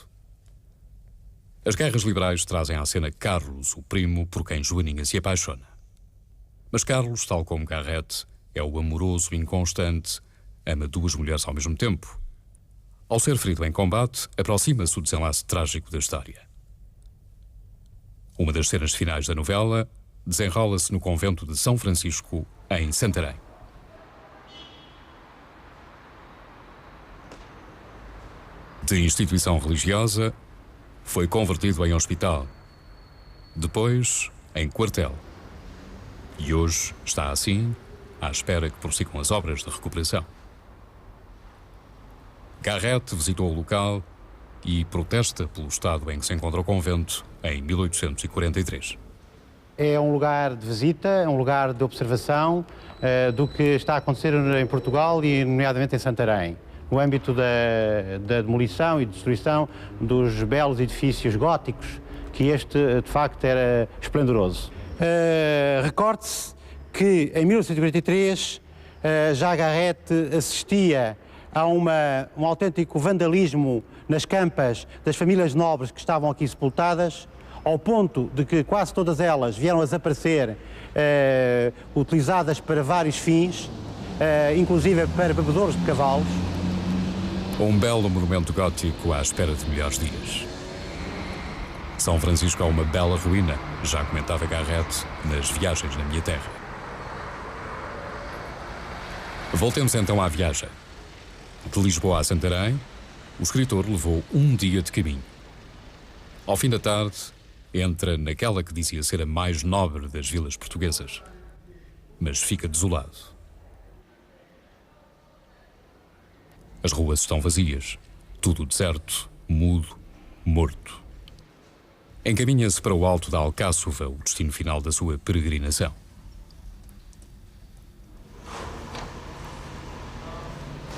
Speaker 1: As guerras liberais trazem à cena Carlos, o primo por quem Joaninha se apaixona. Mas Carlos, tal como Garrett, é o amoroso inconstante, ama duas mulheres ao mesmo tempo. Ao ser ferido em combate, aproxima-se o desenlace trágico da história. Uma das cenas finais da novela desenrola-se no convento de São Francisco, em Santarém. De instituição religiosa, foi convertido em hospital, depois em quartel. E hoje está assim, à espera que prossigam as obras de recuperação. Garrett visitou o local e protesta pelo estado em que se encontra o convento em 1843.
Speaker 18: É um lugar de visita, é um lugar de observação do que está a acontecer em Portugal e, nomeadamente, em Santarém, no âmbito da demolição e destruição dos belos edifícios góticos, que este, de facto, era esplendoroso. Recorde-se que, em 1843, já Garrett assistia a um autêntico vandalismo nas campas das famílias nobres que estavam aqui sepultadas, ao ponto de que quase todas elas vieram a desaparecer, utilizadas para vários fins, inclusive para bebedouros de cavalos.
Speaker 1: Um belo monumento gótico à espera de melhores dias. São Francisco é uma bela ruína, já comentava Garrett nas Viagens na Minha Terra. Voltemos então à viagem. De Lisboa a Santarém, o escritor levou um dia de caminho. Ao fim da tarde, entra naquela que dizia ser a mais nobre das vilas portuguesas, mas fica desolado. As ruas estão vazias, tudo deserto, mudo, morto. Encaminha-se para o alto da Alcáçova, o destino final da sua peregrinação.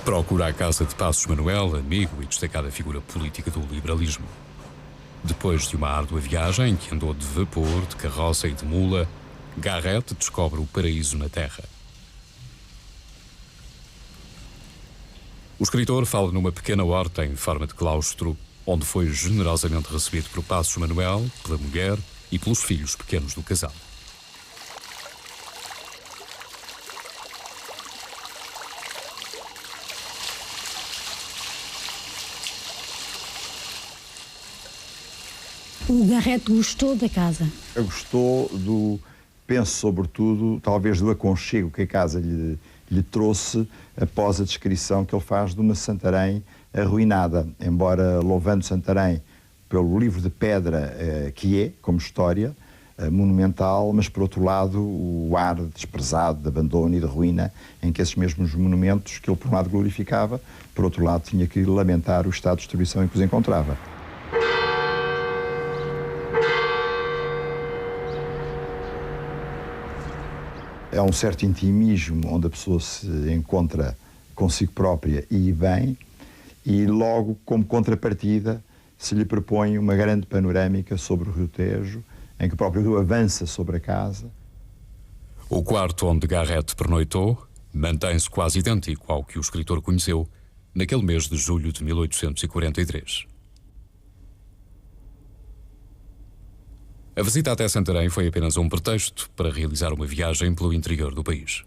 Speaker 1: Procura a casa de Passos Manuel, amigo e destacada figura política do liberalismo. Depois de uma árdua viagem que andou de vapor, de carroça e de mula, Garrett descobre o paraíso na terra. O escritor fala numa pequena horta em forma de claustro, onde foi generosamente recebido por Passos Manuel, pela mulher e pelos filhos pequenos do casal.
Speaker 6: O Garrett gostou da casa?
Speaker 10: Gostou penso sobretudo, talvez do aconchego que a casa lhe trouxe após a descrição que ele faz de uma Santarém arruinada, embora louvando Santarém pelo livro de pedra que é, como história, monumental, mas por outro lado o ar desprezado de abandono e de ruína em que esses mesmos monumentos que ele por um lado glorificava, por outro lado tinha que lamentar o estado de destruição em que os encontrava. É um certo intimismo onde a pessoa se encontra consigo própria e bem, e logo, como contrapartida, se lhe propõe uma grande panorâmica sobre o Rio Tejo, em que o próprio rio avança sobre a casa.
Speaker 1: O quarto onde Garrett pernoitou mantém-se quase idêntico ao que o escritor conheceu naquele mês de julho de 1843. A visita até Santarém foi apenas um pretexto para realizar uma viagem pelo interior do país.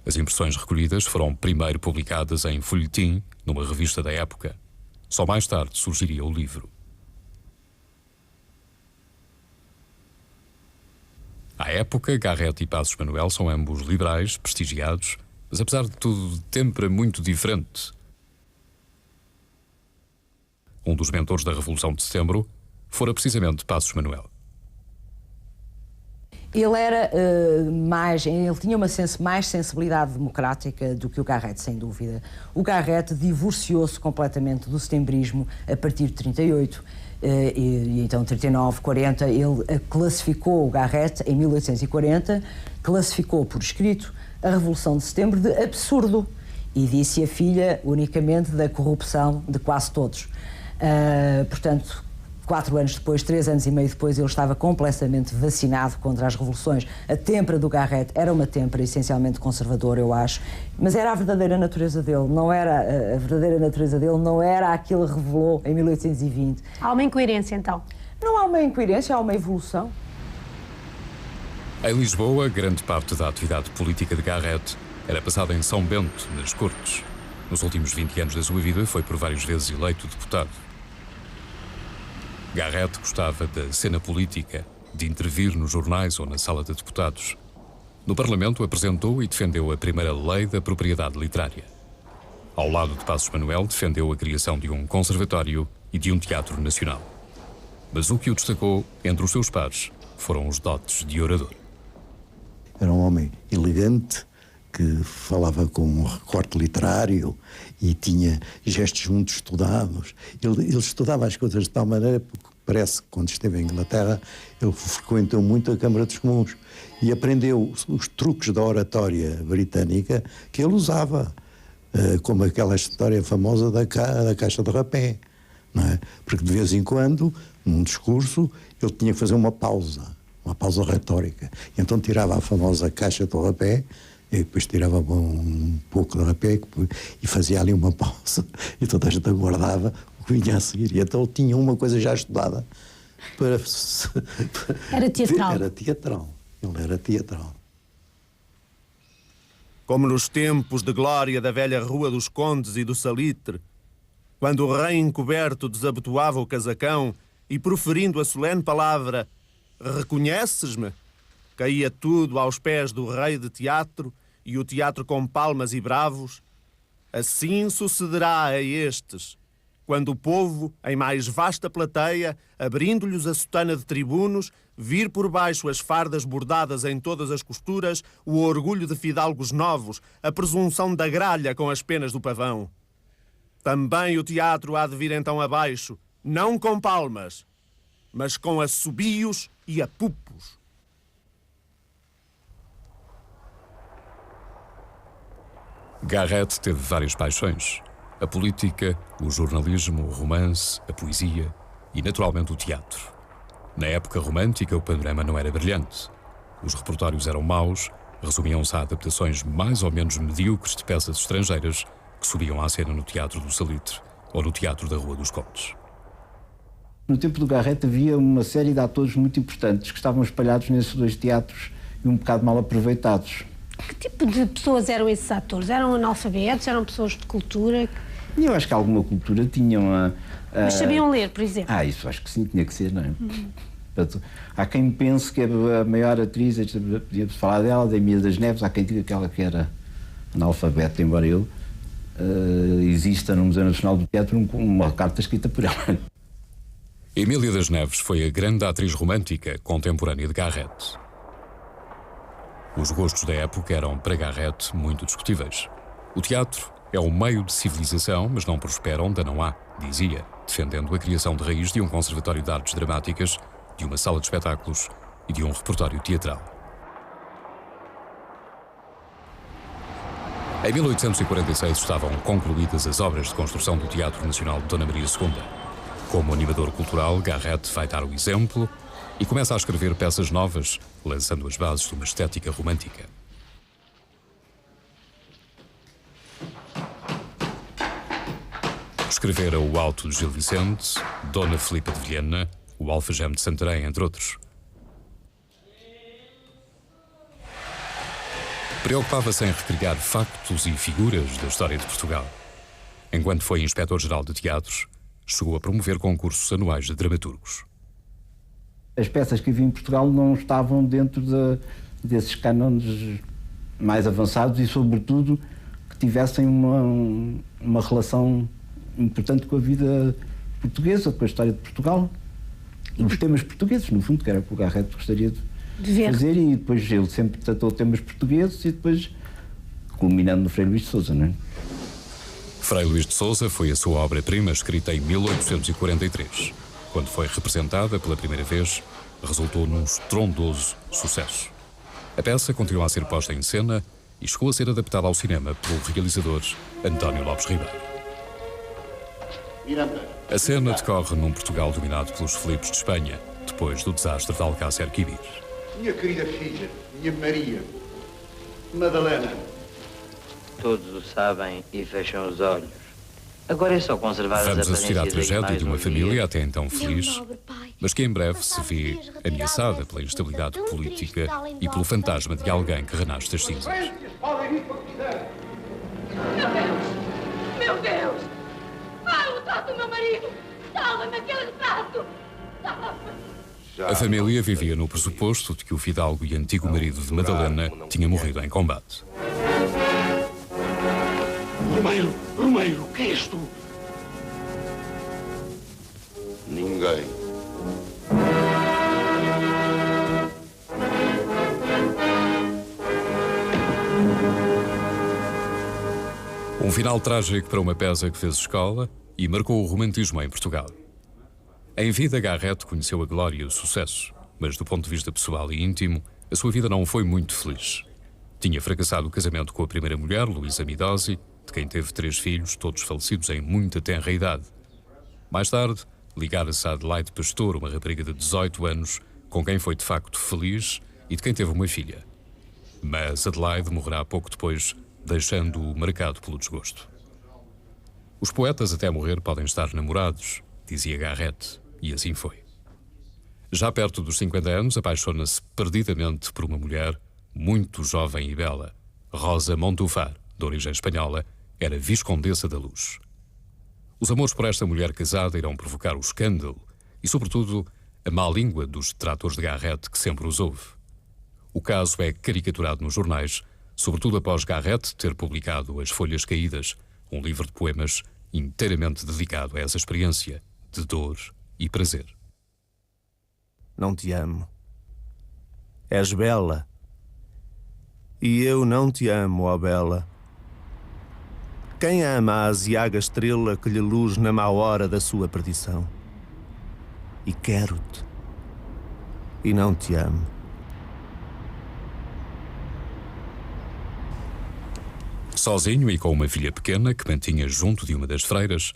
Speaker 1: As impressões recolhidas foram primeiro publicadas em folhetim, numa revista da época. Só mais tarde surgiria o livro. À época, Garrett e Passos Manuel são ambos liberais, prestigiados, mas apesar de tudo, de tempera muito diferente. Um dos mentores da Revolução de Setembro fora precisamente Passos Manuel.
Speaker 9: Ele era ele tinha mais sensibilidade democrática do que o Garrett, sem dúvida. O Garrett divorciou-se completamente do setembrismo a partir de 38 e então 39, 40, ele classificou o Garrett em 1840, classificou por escrito a Revolução de Setembro de absurdo e disse a filha unicamente da corrupção de quase todos. Portanto, 4 anos depois, 3 anos e meio depois, ele estava completamente vacinado contra as revoluções. A têmpera do Garrett era uma têmpera essencialmente conservadora, eu acho, mas era a verdadeira natureza dele. Não era a verdadeira natureza dele, não era aquilo que revelou em 1820.
Speaker 14: Há uma incoerência, então?
Speaker 9: Não há uma incoerência, há uma evolução.
Speaker 1: Em Lisboa, grande parte da atividade política de Garrett era passada em São Bento, nas Cortes. Nos últimos 20 anos da sua vida, foi por várias vezes eleito deputado. Garrett gostava da cena política, de intervir nos jornais ou na sala de deputados. No Parlamento apresentou e defendeu a primeira lei da propriedade literária. Ao lado de Passos Manuel, defendeu a criação de um conservatório e de um teatro nacional. Mas o que o destacou entre os seus pares foram os dotes de orador.
Speaker 10: Era um homem elegante, que falava com um recorte literário e tinha gestos muito estudados. Ele estudava as coisas de tal maneira, porque parece que quando esteve em Inglaterra, ele frequentou muito a Câmara dos Comuns e aprendeu os truques da oratória britânica que ele usava, como aquela história famosa da caixa de rapé, não é? Porque de vez em quando, num discurso, ele tinha que fazer uma pausa retórica. E então tirava a famosa caixa de rapé e depois tirava um pouco de rapé e fazia ali uma pausa e toda a gente aguardava o que vinha a seguir. E então ele tinha uma coisa já estudada para...
Speaker 6: Era teatral.
Speaker 10: Ele era teatral.
Speaker 4: Como nos tempos de glória da velha Rua dos Condes e do Salitre, quando o rei encoberto desabotoava o casacão e, proferindo a solene palavra "Reconheces-me?", caía tudo aos pés do rei de teatro e o teatro com palmas e bravos, assim sucederá a estes, quando o povo, em mais vasta plateia, abrindo-lhes a sotana de tribunos, vir por baixo as fardas bordadas em todas as costuras, o orgulho de fidalgos novos, a presunção da gralha com as penas do pavão. Também o teatro há de vir então abaixo, não com palmas, mas com assobios e apupos.
Speaker 1: Garrett teve várias paixões: a política, o jornalismo, o romance, a poesia e, naturalmente, o teatro. Na época romântica, o panorama não era brilhante. Os repertórios eram maus, resumiam-se a adaptações mais ou menos medíocres de peças estrangeiras que subiam à cena no Teatro do Salitre ou no Teatro da Rua dos Condes.
Speaker 13: No tempo do Garrett havia uma série de atores muito importantes que estavam espalhados nesses dois teatros e um bocado mal aproveitados.
Speaker 6: Que tipo de pessoas eram esses atores? Eram analfabetos? Eram pessoas de cultura?
Speaker 13: Eu acho que alguma cultura tinham.
Speaker 6: Mas sabiam ler, por exemplo?
Speaker 13: Isso acho que sim, tinha que ser, não é? Portanto, há quem pense que a maior atriz, podíamos falar dela, da Emília das Neves, há quem diga que ela que era analfabeta, embora exista no Museu Nacional do Teatro uma carta escrita por ela.
Speaker 1: Emília das Neves foi a grande atriz romântica contemporânea de Garrett. Os gostos da época eram, para Garrett, muito discutíveis. O teatro é um meio de civilização, mas não prospera onde não há, dizia, defendendo a criação de raiz de um conservatório de artes dramáticas, de uma sala de espetáculos e de um repertório teatral. Em 1846 estavam concluídas as obras de construção do Teatro Nacional de Dona Maria II. Como animador cultural, Garrett vai dar o exemplo e começa a escrever peças novas, lançando as bases de uma estética romântica. Escrevera o Alto de Gil Vicente, Dona Filipa de Vilhena, o Alfageme de Santarém, entre outros. Preocupava-se em recriar factos e figuras da história de Portugal. Enquanto foi inspetor-geral de teatros, chegou a promover concursos anuais de dramaturgos.
Speaker 13: As peças que havia em Portugal não estavam dentro desses cânones mais avançados e, sobretudo, que tivessem uma relação importante com a vida portuguesa, com a história de Portugal. E os temas portugueses, no fundo, que era o que o Garrett gostaria de fazer, e depois ele sempre tratou temas portugueses e depois culminando no Frei Luís de Sousa, não é?
Speaker 1: Frei Luís de Sousa foi a sua obra-prima, escrita em 1843. Quando foi representada pela primeira vez, resultou num estrondoso sucesso. A peça continua a ser posta em cena e chegou a ser adaptada ao cinema pelo realizador António Lopes Ribeiro. A cena decorre num Portugal dominado pelos Filipes de Espanha, depois do desastre de Alcácer Quibir.
Speaker 19: Minha querida filha, minha Maria, Madalena.
Speaker 20: Todos o sabem e fecham os olhos. Agora é só conservar as aparências.
Speaker 1: Vamos assistir à tragédia de uma família até então feliz, mas que em breve se vê ameaçada pela instabilidade política e pelo fantasma de alguém que renasce das cinzas.
Speaker 21: Meu Deus! Meu Deus! Ah, o retrato do meu marido! Salva-me aquele retrato! Salva-me!
Speaker 1: A família vivia no pressuposto de que o fidalgo e antigo marido de Madalena tinha morrido em combate.
Speaker 2: Romeiro, quem és tu?
Speaker 22: Ninguém.
Speaker 1: Um final trágico para uma peça que fez escola e marcou o romantismo em Portugal. Em vida, Garrett conheceu a glória e o sucesso, mas do ponto de vista pessoal e íntimo, a sua vida não foi muito feliz. Tinha fracassado o casamento com a primeira mulher, Luísa Midozzi, de quem teve 3 filhos, todos falecidos em muita tenra idade. Mais tarde, ligara-se a Adelaide Pastor, uma rapariga de 18 anos, com quem foi de facto feliz e de quem teve uma filha. Mas Adelaide morrerá pouco depois, deixando-o marcado pelo desgosto. Os poetas até morrer podem estar namorados, dizia Garrett, e assim foi. Já perto dos 50 anos, apaixona-se perdidamente por uma mulher muito jovem e bela. Rosa Montufar, de origem espanhola, era viscondessa da Luz. Os amores por esta mulher casada irão provocar o escândalo e, sobretudo, a má língua dos detratores de Garrett, que sempre os houve. O caso é caricaturado nos jornais, sobretudo após Garrett ter publicado As Folhas Caídas, um livro de poemas inteiramente dedicado a essa experiência de dor e prazer.
Speaker 4: Não te amo. És bela. E eu não te amo, ó bela. Quem ama a aziaga estrela que lhe luz na má hora da sua perdição? E quero-te. E não te amo.
Speaker 1: Sozinho e com uma filha pequena que mantinha junto de uma das freiras,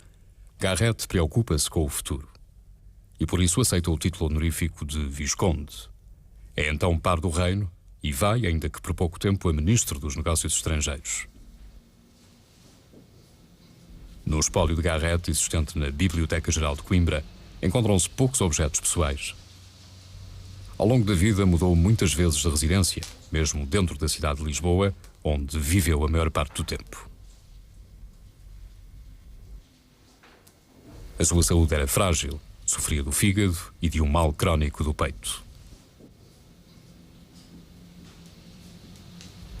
Speaker 1: Garrett preocupa-se com o futuro. E por isso aceita o título honorífico de Visconde. É então par do reino e vai, ainda que por pouco tempo, a ministro dos Negócios Estrangeiros. No espólio de Garrett, existente na Biblioteca Geral de Coimbra, encontram-se poucos objetos pessoais. Ao longo da vida mudou muitas vezes de residência, mesmo dentro da cidade de Lisboa, onde viveu a maior parte do tempo. A sua saúde era frágil, sofria do fígado e de um mal crónico do peito.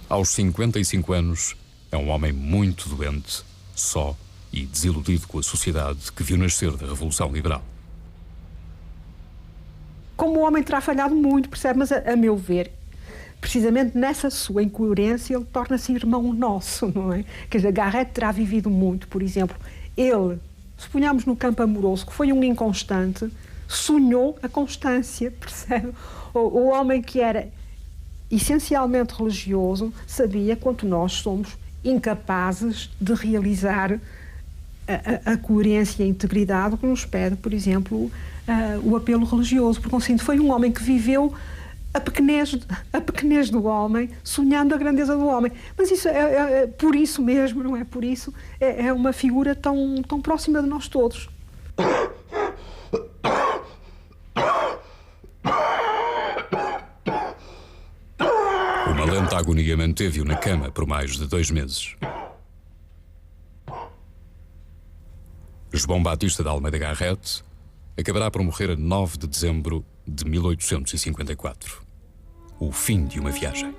Speaker 1: Aos 55 anos, é um homem muito doente, só e desiludido com a sociedade que viu nascer da Revolução Liberal.
Speaker 3: Como o homem terá falhado muito, percebe? Mas, a meu ver, precisamente nessa sua incoerência, ele torna-se irmão nosso, não é? Quer dizer, Garrett terá vivido muito, por exemplo, ele, se ponhamos no campo amoroso, que foi um inconstante, sonhou a constância, percebe? O homem que era essencialmente religioso sabia quanto nós somos incapazes de realizar a coerência e a integridade que nos pede, por exemplo, o apelo religioso. Porque, assim, foi um homem que viveu a pequenez do homem, sonhando a grandeza do homem. Mas isso é por isso mesmo, não é? Por isso é uma figura tão próxima de nós todos.
Speaker 1: Uma lenta agonia manteve-o na cama por mais de 2 meses. João Batista de Almeida Garrett acabará por morrer a 9 de dezembro de 1854. O fim de uma viagem.